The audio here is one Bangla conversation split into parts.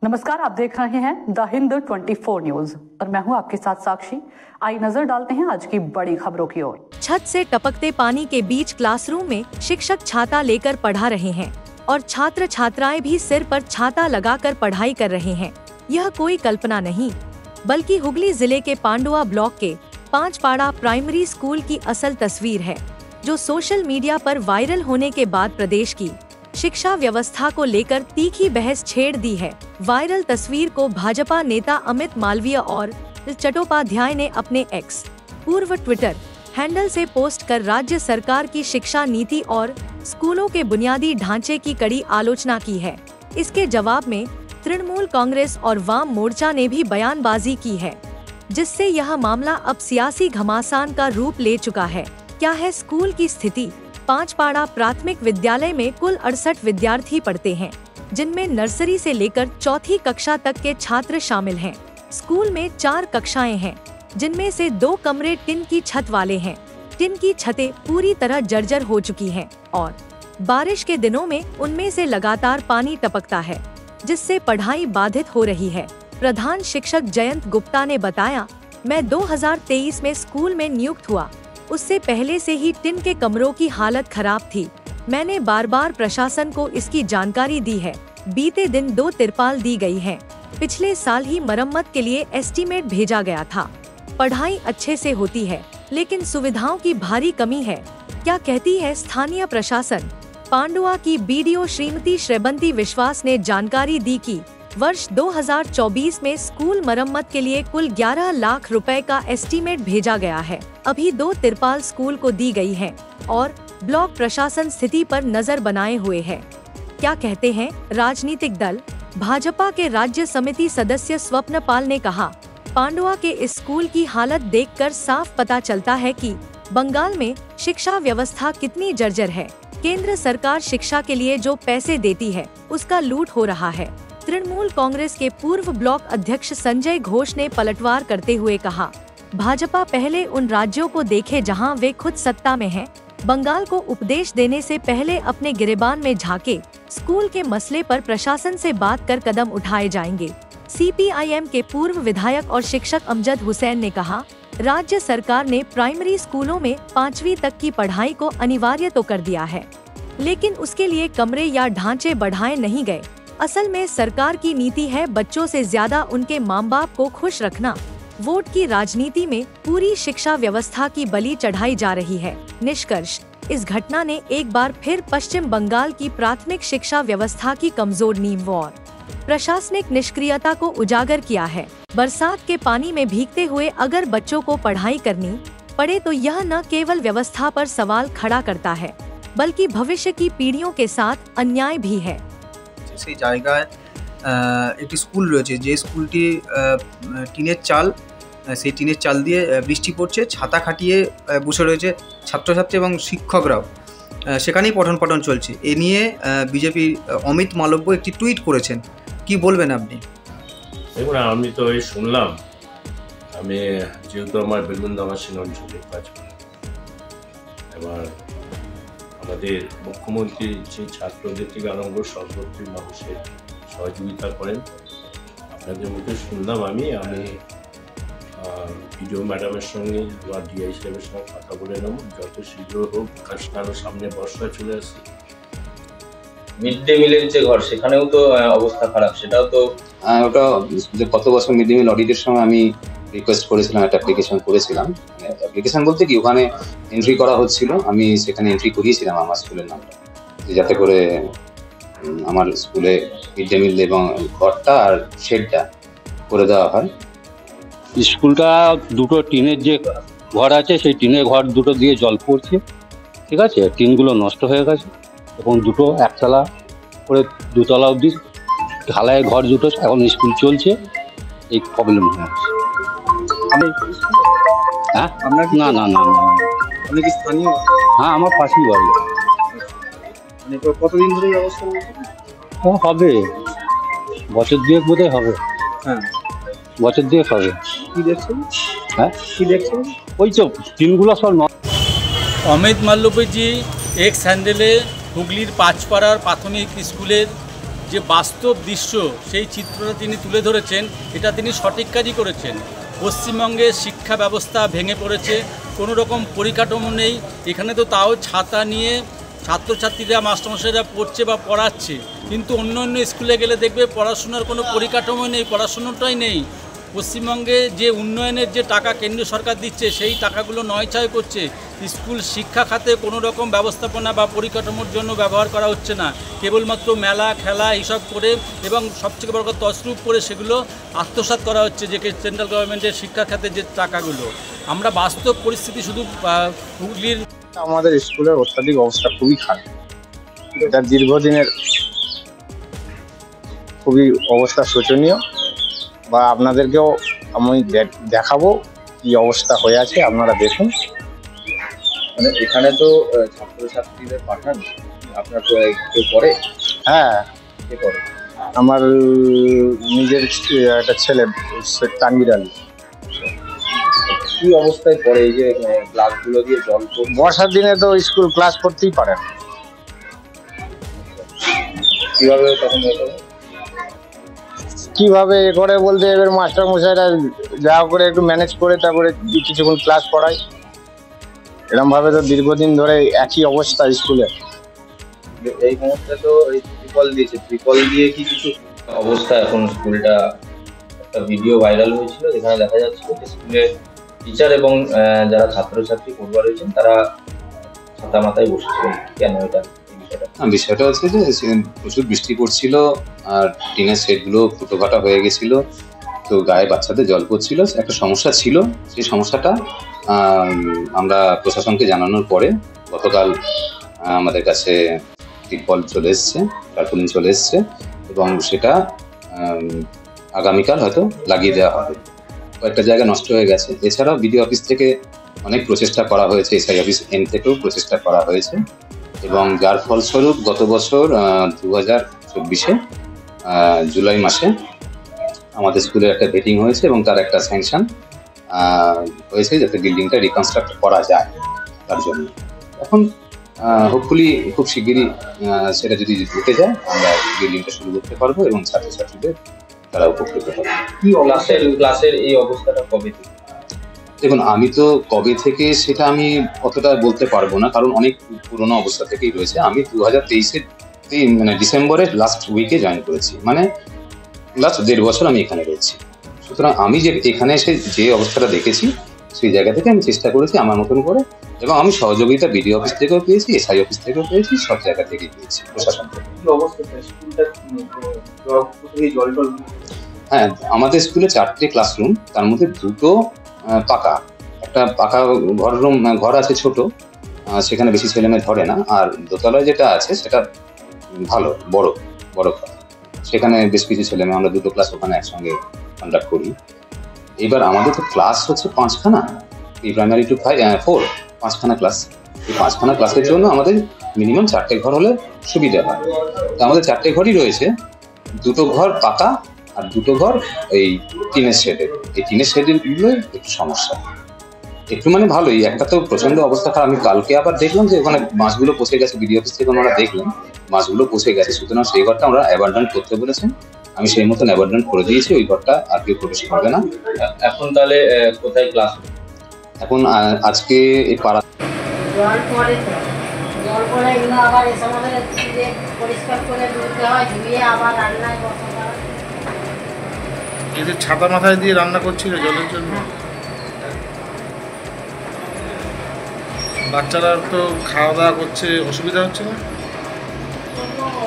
नमस्कार, आप देख रहे हैं द हिंद 24 न्यूज और मैं हूं आपके साथ साक्षी। आई नजर डालते हैं आज की बड़ी खबरों की ओर। छत से टपकते पानी के बीच क्लासरूम में शिक्षक छाता लेकर पढ़ा रहे हैं और छात्र छात्राएं भी सिर पर छाता लगाकर पढ़ाई कर रहे हैं। यह कोई कल्पना नहीं बल्कि हुगली जिले के पांडुआ ब्लॉक के पांचपाड़ा प्राइमरी स्कूल की असल तस्वीर है, जो सोशल मीडिया पर वायरल होने के बाद प्रदेश की शिक्षा व्यवस्था को लेकर तीखी बहस छेड़ दी है। वायरल तस्वीर को भाजपा नेता अमित मालवीय और चट्टोपाध्याय ने अपने एक्स पूर्व ट्विटर हैंडल से पोस्ट कर राज्य सरकार की शिक्षा नीति और स्कूलों के बुनियादी ढांचे की कड़ी आलोचना की है। इसके जवाब में तृणमूल कांग्रेस और वाम मोर्चा ने भी बयानबाजी की है, जिससे यह मामला अब सियासी घमासान का रूप ले चुका है। क्या है स्कूल की स्थिति? पांचपाड़ा प्राथमिक विद्यालय में कुल 68 विद्यार्थी पढ़ते हैं, जिनमें नर्सरी से लेकर चौथी कक्षा तक के छात्र शामिल हैं। स्कूल में 4 कक्षाएं हैं, जिनमें से 2 कमरे टिन की छत वाले हैं। टिन की छतें पूरी तरह जर्जर हो चुकी हैं और बारिश के दिनों में उनमें से लगातार पानी टपकता है, जिससे पढ़ाई बाधित हो रही है। प्रधान शिक्षक जयंत गुप्ता ने बताया, मैं 2023 में स्कूल में नियुक्त हुआ। उससे पहले से ही टिन के कमरों की हालत खराब थी। मैंने बार बार प्रशासन को इसकी जानकारी दी है। बीते दिन 2 तिरपाल दी गई हैं। पिछले साल ही मरम्मत के लिए एस्टीमेट भेजा गया था। पढ़ाई अच्छे से होती है, लेकिन सुविधाओं की भारी कमी है। क्या कहती है स्थानीय प्रशासन? पांडुआ की बीडीओ श्रीमती श्रेबंती विश्वास ने जानकारी दी कि वर्ष 2024 में स्कूल मरम्मत के लिए कुल 11 लाख रुपए का एस्टीमेट भेजा गया है। अभी 2 तिरपाल स्कूल को दी गई हैं और ब्लॉक प्रशासन स्थिति पर नजर बनाए हुए है। क्या कहते हैं राजनीतिक दल? भाजपा के राज्य समिति सदस्य स्वप्न पाल ने कहा, पांडुआ के इस स्कूल की हालत देखकर साफ पता चलता है कि बंगाल में शिक्षा व्यवस्था कितनी जर्जर है। केंद्र सरकार शिक्षा के लिए जो पैसे देती है, उसका लूट हो रहा है। तृणमूल कांग्रेस के पूर्व ब्लॉक अध्यक्ष संजय घोष ने पलटवार करते हुए कहा, भाजपा पहले उन राज्यों को देखे जहां वे खुद सत्ता में हैं। बंगाल को उपदेश देने से पहले अपने गिरेबान में झांके। स्कूल के मसले पर प्रशासन से बात कर कदम उठाए जाएंगे। सीपीआईएम के पूर्व विधायक और शिक्षक अमजद हुसैन ने कहा, राज्य सरकार ने प्राइमरी स्कूलों में 5वीं तक की पढ़ाई को अनिवार्य तो कर दिया है, लेकिन उसके लिए कमरे या ढांचे बढ़ाए नहीं गए। असल में सरकार की नीति है बच्चों से ज्यादा उनके माँ बाप को खुश रखना। वोट की राजनीति में पूरी शिक्षा व्यवस्था की बलि चढ़ाई जा रही है। निष्कर्ष, इस घटना ने एक बार फिर पश्चिम बंगाल की प्राथमिक शिक्षा व्यवस्था की कमजोर नींव और प्रशासनिक निष्क्रियता को उजागर किया है। बरसात के पानी में भीगते हुए अगर बच्चों को पढ़ाई करनी पड़े तो यह न केवल व्यवस्था पर सवाल खड़ा करता है, बल्कि भविष्य की पीढ़ियों के साथ अन्याय भी है। সেই জায়গায় একটি স্কুল রয়েছে, যে স্কুলটি টিনের চাল, সেই টিনের চাল দিয়ে বৃষ্টি পড়ছে, ছাতা খাটিয়ে বসে রয়েছে ছাত্রছাত্রী এবং শিক্ষকরাও, সেখানেই পঠন পাঠন চলছে। এ নিয়ে বিজেপির অমিত মালব্য একটি টুইট করেছেন, কি বলবেন আপনি? দেখুন, আমি তো এই শুনলাম, আমি যেহেতু আমার বৃন্দাবাসীন অঞ্চলে কাজ করি, এবার আমাদের মুখ্যমন্ত্রী যে ছাত্রদের থেকে আরম্ভ সর্বত্রই মানুষের সহযোগিতা করেন। আপনাদের মধ্যে শুনলাম, আমি ভিডিও ম্যাডামের সঙ্গে বা ডিআই সাহেবের সঙ্গে কথা বলে নেব, যত শীঘ্র হোক, কারণ সামনে বর্ষা চলে আসছে। মিড ডে মিলের যে ঘর, সেখানেও তো অবস্থা খারাপ, সেটাও তো ওটা গত বছর মিড ডে মিল অডিটের সময় আমি রিকোয়েস্ট করেছিলাম, একটা অ্যাপ্লিকেশন করেছিলাম। অ্যাপ্লিকেশন বলতে কি, ওখানে এন্ট্রি করা হচ্ছিল, আমি সেখানে এন্ট্রি করিয়েছিলাম আমার স্কুলের নামটা, যাতে করে আমার স্কুলে মিড ডে মিল এবং ঘরটা আর শেডটা করে দেওয়া হয়। স্কুলটা 2টো টিনের যে ঘর আছে, সেই টিনের ঘর 2টো দিয়ে জল পড়ছে, ঠিক আছে। টিনগুলো নষ্ট হয়ে গেছে এবং 2টো একতলা করে 2তলা অবধি ঢালাইয়ের ঘর 2টো, এখন স্কুল চলছে, এই প্রবলেম হচ্ছে। হ্যাঁ, না না না না, আপনি কি স্থানীয়? হ্যাঁ, আমার পাশেই বাড়ি। মানে কতদিন ধরে এই অবস্থা হবে? বছর 2 বোধহয় হবে। হ্যাঁ, বছর 2 হবে। কি দেখছেন? হ্যাঁ, কি দেখছেন? ওই তো টিনগুলো সব। অমিত মাল্লব্যজি এক্স হ্যান্ডেলে হুগলির পাঁচপাড়ার প্রাথমিক স্কুলের যে বাস্তব দৃশ্য সেই চিত্রটা তিনি তুলে ধরেছেন, এটা তিনি সঠিক কাজই করেছেন। পশ্চিমবঙ্গের শিক্ষা ব্যবস্থা ভেঙে পড়েছে, কোনো রকম পরিকাঠামো নেই। এখানে তো তাও ছাতা নিয়ে ছাত্রছাত্রীরা মাস্টারমশাইরা পড়ছে বা পড়াচ্ছে, কিন্তু অন্য অন্য স্কুলে গেলে দেখবে পড়াশোনার কোনো পরিকাঠামো নেই, পড়াশোনাটাই নেই। পশ্চিমবঙ্গে যে উন্নয়নের যে টাকা কেন্দ্রীয় সরকার দিচ্ছে সেই টাকাগুলো নয়ছয় করছে। স্কুল শিক্ষা খাতে কোনো রকম ব্যবস্থাপনা বা পরিকাঠামোর জন্য ব্যবহার করা হচ্ছে না, কেবলমাত্র মেলা খেলা এইসব করে এবং সবথেকে বড় কথা তছরূপ করে সেগুলো আত্মসাৎ করা হচ্ছে, যে সেন্ট্রাল গভর্নমেন্টের শিক্ষা খাতে যে টাকাগুলো। আমরা বাস্তব পরিস্থিতি শুধু হুগলির আমাদের স্কুলের অত্যাধিক অবস্থা খুবই খারাপ, এটা দীর্ঘদিনের খুবই অবস্থা শোচনীয়। বা আপনাদেরকেও আমি দেখাবো কি অবস্থা হয়ে আছে, আপনারা দেখুন। মানে এখানে তো ছাত্রছাত্রীদের পাঠান, আপনার তো কেউ পড়ে? হ্যাঁ, কে পড়ে? আমার নিজের একটা ছেলে তানভীর আলী। কি অবস্থায় পড়ে? এই যে ক্লাসগুলো দিয়ে জল পড়ছে, বর্ষার দিনে তো স্কুল ক্লাস করতেই পারে না। কিভাবে তখন এ করে? কিভাবে এ করে বলতে এবার মাস্টার মশাইরা যা করে একটু ম্যানেজ করে তারপরে কিছুক্ষণ ক্লাস পড়ায়। এরকম ভাবে তো দীর্ঘদিন ধরে একই অবস্থা স্কুলে। এই মুহূর্তে তো এই ত্রিপল দিয়েছে, ত্রিপল দিয়ে কি কিছু অবস্থা এখন স্কুলটা? একটা ভিডিও ভাইরাল হয়েছিল যেখানে দেখা যাচ্ছিল যে স্কুলের টিচার এবং যারা ছাত্রছাত্রী পড়ুয়া রয়েছেন তারা ছাতা মাথায় বসেছিলেন। কেন এটা? বিষয়টা হচ্ছে যে প্রচুর বৃষ্টি পড়ছিল আর টিনের সেটগুলো ফুটোফাটা হয়ে গেছিল, তো গায়ে বাচ্চাদের জল পড়ছিল, একটা সমস্যা ছিল। সেই সমস্যাটা আমরা প্রশাসনকে জানানোর পরে গতকাল আমাদের কাছে টিপল চলে এসছে, টার্পুলিন চলে এসছে এবং সেটা আগামীকাল হয়তো লাগিয়ে দেওয়া হবে। কয়েকটা জায়গা নষ্ট হয়ে গেছে। এছাড়াও বিডিও অফিস থেকে অনেক প্রচেষ্টা করা হয়েছে, এসআই অফিস এন থেকেও প্রচেষ্টা করা হয়েছে এবং যার ফলস্বরূপ গত বছর 2024-এ জুলাই মাসে আমাদের স্কুলে একটা ভেটিং হয়েছে এবং তার একটা স্যাংশন হয়েছে যাতে বিল্ডিংটা রিকনস্ট্রাক্ট করা যায় তার জন্য। এখন হোপফুলি খুব শিগগিরই সেটা যদি ঢুকে যায় আমরা বিল্ডিংটা শুরু করতে পারবো এবং ছাত্রছাত্রীদের তারা উপকৃত হবে। কি ক্লাসের এই অবস্থাটা কবে থেকে? দেখুন, আমি তো কবে থেকে সেটা আমি অতটা বলতে পারবো না, কারণ অনেক পুরোনো অবস্থা থেকেই রয়েছে। আমি 2023-এর মানে ডিসেম্বরের লাস্ট উইকে জয়েন করেছি, মানে লাস্ট 1.5 বছর আমি এখানে রয়েছি। সুতরাং আমি যে এখানে এসে যে অবস্থাটা দেখেছি সেই জায়গা থেকে আমি চেষ্টা করেছি আমার মতন করে, এবং আমি সহযোগিতা বিডিও অফিস থেকেও পেয়েছি, এসআই অফিস থেকেও পেয়েছি, সব জায়গা থেকেই পেয়েছি, প্রশাসন থেকে। হ্যাঁ, আমাদের স্কুলে 4টে ক্লাসরুম, তার মধ্যে 2টো পাকা। একটা পাকা ঘর আছে ছোট, সেখানে বেশি ছেলেমেয়ে ধরে না, আর দোতলায় যেটা আছে সেটা ভালো বড় ঘর, সেখানে বেশ কিছু ছেলেমেয়ে, আমরা 2টো ক্লাস ওখানে একসঙ্গে কন্ডাক্ট করি। এবার আমাদের তো ক্লাস হচ্ছে 5খানা, এই প্রাইমারি টু 4 5খানা ক্লাস। এই 5খানা ক্লাসের জন্য আমাদের মিনিমাম 4টে ঘর হলে সুবিধা হয়। তো আমাদের 4টে ঘরই রয়েছে, 2টো ঘর পাকা আর 2টো ঘর এই টিনের শেডের। এই টিনের শেডেরগুলো একটু সমস্যা, একটু মানে ভালোই, একটা তো প্রচন্ড অবস্থা খারাপ। আমি কালকে আবার দেখলাম যে ওখানে মাছগুলো পচে গেছে, বিডিও অফিস থেকে ওনারা দেখলেন মাছগুলো পচে গেছে, সুতরাং সেই ঘরটা আমরা অ্যাবান্ডন করতে বলেছেন। আমি সেই মতন অ্যাবান্ডন করে দিয়েছি, ওই ঘরটা আর কেউ প্রবেশ করবে না। এখন তাহলে কোথায় ক্লাস? এখন আজকে এই পাড়া জল পড়ে তো, জল পড়ে এগুলো আবার এসে আমাদের পরিষ্কার করে ধুতে হয়, ধুয়ে আবার রান্নায় বসাতে হয়। এদের ছাতা মাথায় দিয়ে রান্না করছিল জলের জন্য। বাচ্চারা তো খাওয়া দাওয়া করছে, অসুবিধা হচ্ছে না?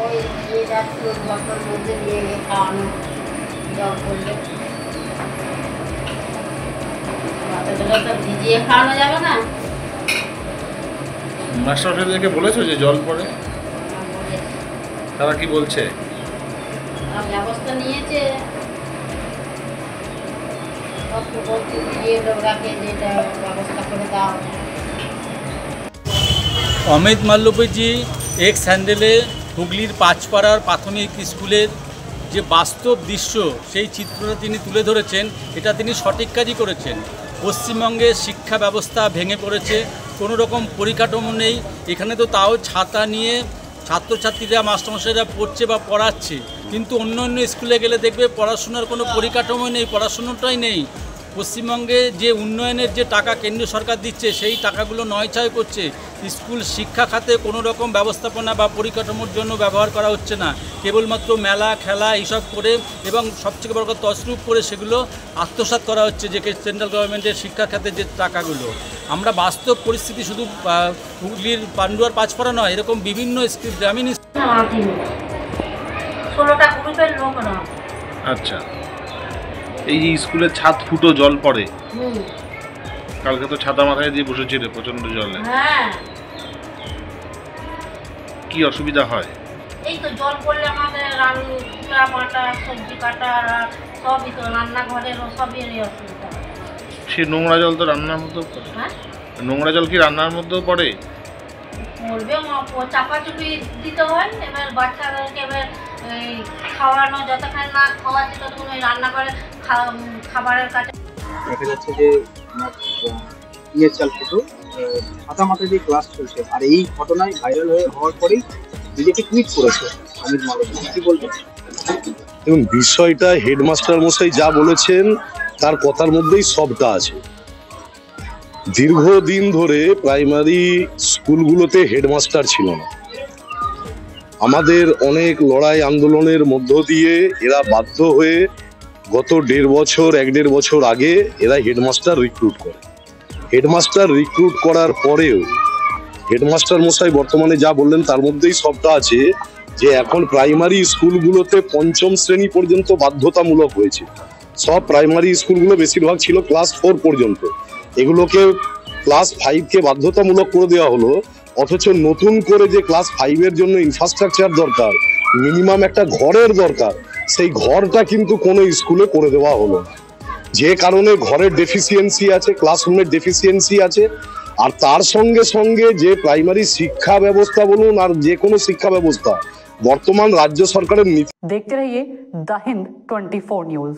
ওই দিয়ে যাচ্ছে জলের মধ্যে দিয়ে খাওয়ানো, জল পড়লে বাচ্চাদের তো ভিজিয়ে খাওয়ানো যাবে না। মাস্টারমশাইদেরকে বলেছো যে জল পড়ে? তারা কি বলছে? ব্যবস্থা নিয়েছে, ভিজিয়ে রাখে, যেটা ব্যবস্থা করে দেওয়া হবে। অমিত মাল্লব্যজি এক্স হ্যান্ডেলে হুগলির পাঁচপাড়ার প্রাথমিক স্কুলের যে বাস্তব দৃশ্য সেই চিত্রটা তিনি তুলে ধরেছেন, এটা তিনি সঠিক কাজই করেছেন। পশ্চিমবঙ্গের শিক্ষা ব্যবস্থা ভেঙে পড়েছে, কোনো রকম পরিকাঠামো নেই। এখানে তো তাও ছাতা নিয়ে ছাত্রছাত্রীরা মাস্টারমশাইরা পড়ছে বা পড়াচ্ছে, কিন্তু অন্য অন্য স্কুলে গেলে দেখবে পড়াশোনার কোনো পরিকাঠামো নেই, পড়াশোনাটাই নেই। পশ্চিমবঙ্গে যে উন্নয়নের যে টাকা কেন্দ্রীয় সরকার দিচ্ছে সেই টাকাগুলো নয়ছয় করছে। স্কুল শিক্ষা খাতে কোনো রকম ব্যবস্থাপনা বা পরিকাঠামোর জন্য ব্যবহার করা হচ্ছে না, কেবলমাত্র মেলা খেলা এইসব করে এবং সবথেকে বড় কথা তছরূপ করে সেগুলো আত্মসাৎ করা হচ্ছে যে সেন্ট্রাল গভর্নমেন্টের শিক্ষা খাতে যে টাকাগুলো। আমরা বাস্তব পরিস্থিতি শুধু হুগলির পান্ডুয়ার পাঁচপাড়া নয়, এরকম বিভিন্ন গ্রামীণ 16টা গ্রুপের লোক না। আচ্ছা, এই যে স্কুলের ছাদ ফুটো জল পড়ে, কালকে তো ছাতা মাথায় দিয়ে বসেছিল প্রচন্ড জলে, হ্যাঁ কি অসুবিধা হয়? এই তো জল পড়লে আমাদের রান্না বাটা সবজি কাটা সবই তো রান্নাঘরের সবই অসুবিধা। সে নোংরা জল তো রান্নার মধ্যেও পড়ে। হ্যাঁ, নোংরা জল কি রান্নার মধ্যেও পড়ে? পড়বে, চাপাচুপি দিতে হয়। এবার বাচ্চাদেরকে এবার খাওয়ানো, যতক্ষণ না খাওয়াচ্ছে ততক্ষণ ওই রান্নাঘরে খাবারের কাছে দেখা যাচ্ছে যে ইয়ের চাল ফুটো ছাতা মাথায় দিয়ে ক্লাস চলছে, আর এই ঘটনায় ভাইরাল হওয়ার পরেই বিজেপি টুইট করেছে অমিত মালব্য। কি বলবেন? এবং বিষয়টা হেডমাস্টার মশাই যা বলেছেন তার কথার মধ্যেই সবটা আছে। দীর্ঘদিন ধরে প্রাইমারি স্কুলগুলোতে হেডমাস্টার ছিল না। আমাদের অনেক লড়াই আন্দোলনের মধ্য দিয়ে এরা বাধ্য হয়ে গত 1.5 বছর আগে এরা হেডমাস্টার রিক্রুট করে। হেডমাস্টার রিক্রুট করার পরেও হেডমাস্টার মশাই বর্তমানে যা বললেন তার মধ্যেই সবটা আছে যে এখন প্রাইমারি স্কুলগুলোতে 5ম শ্রেণী পর্যন্ত বাধ্যতামূলক হয়েছে। সব প্রাইমারি স্কুলগুলো বেশিরভাগ ছিল ক্লাস 4 পর্যন্ত, এগুলোকে ক্লাস 5কে বাধ্যতামূলক করে দেওয়া হলো। অথচ নতুন করে যে ক্লাস 5-এর জন্য ইনফ্রাস্ট্রাকচার দরকার, মিনিমাম একটা ঘরের দরকার, সেই ঘরটা কিন্তু কোনো স্কুলে করে দেওয়া হলো না। যে কারণে ঘরের ডেফিসিয়েন্সি আছে, ক্লাসরুমের ডেফিসিয়েন্সি আছে, আর তার সঙ্গে সঙ্গে যে প্রাইমারি শিক্ষা ব্যবস্থা বলুন আর যে কোনো শিক্ষা ব্যবস্থা বর্তমান রাজ্য সরকারের নীতি। देखते रहिए द हिंद 24 न्यूज।